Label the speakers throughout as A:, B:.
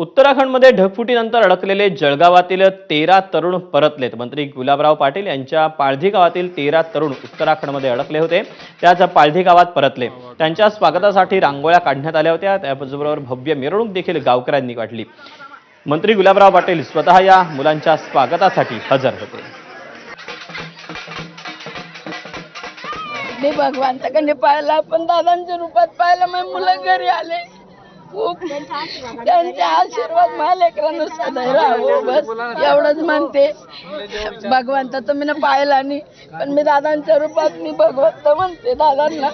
A: उत्तराखंडमध्ये ढगफुटीनंतर अडकलेले जळगावातील 13 तरुण परतलेत। मंत्री गुलाबराव पाटील यांच्या पाळधी गावातील 13 तरुण उत्तराखंडमध्ये अडकले होते, त्याच पाळधी गावात परतले। त्यांच्या स्वागतासाठी रांगोळ्या काढण्यात आल्या होत्या, त्याचबरोबर भव्य मिरवणूक देखील गावकऱ्यांनी काढली। मंत्री गुलाबराव पाटील स्वतः या मुलांच्या स्वागतासाठी हजर होते।
B: मी भगवंताकडे पाहिला, पण दादांच्या रूपात पाहिलं। मग मुलं घरी आले, खूप त्यांचे आशीर्वाद माझ्या लेकरांना सदैव राहावं, बस एवढंच म्हणते। भगवंताचं मी पाहिला नाही, पण मी दादांच्या रूपात मी भगवंत म्हणते दादांना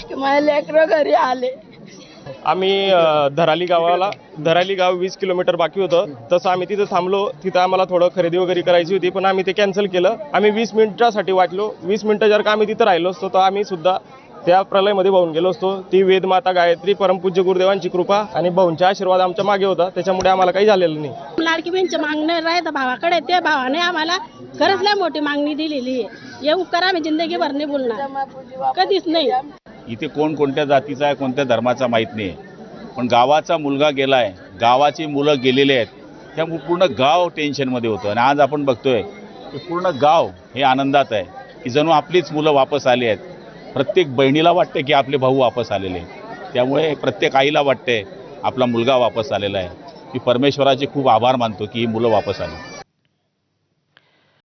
B: की माझ्या लेकरं घरी आले।
C: आम्ही धराली गाव 20 किलोमीटर बाकी होतं, तसं आम्ही तिथं थांबलो। तिथं आम्हाला थोडं खरेदी वगैरे करायची होती, पण आम्ही ते कॅन्सल केलं। आम्ही 20 मिनिटासाठी वाटलो, 20 मिनिटं जर का आम्ही तिथं राहिलो असतो तर आम्ही सुद्धा त्या प्रलयमध्ये वाहून गेलो असतो। ती वेदमाता गायत्री, परमपूज्य गुरुदेवांची कृपा आणि भाऊंचा आशीर्वाद आमच्या मागे होता, त्याच्यामुळे आम्हाला काही झालेलं नाही।
D: लाडकी बहीणची मागणी राहत भावाकडे, त्या भावाने आम्हाला खरंच लय मोठी मागणी दिलेली आहे। हे उपकार आम्ही जिंदगीभर नाही बोलणार, कधीच नाही।
E: इथे कोण कोणत्या जातीचा आहे, कोणत्या धर्माचा माहीत नाही, पण गावाचा मुलगा गेलाय, गावाची मुलं गेलेले आहेत, त्यामुळे पूर्ण गाव टेन्शनमध्ये होतं। आणि आज आपण बघतोय की पूर्ण गाव हे आनंदात आहे की जणू आपलीच मुलं वापस आली आहेत। प्रत्येक बहिणीला वाटते की आपले भाऊ वापस आलेले आहेत, त्यामुळे प्रत्येक आईला वाटते आपला मुलगा वापस आलेला आहे। मी परमेश्वराचे खूप आभार मानतो की ही मुलं वापस आली।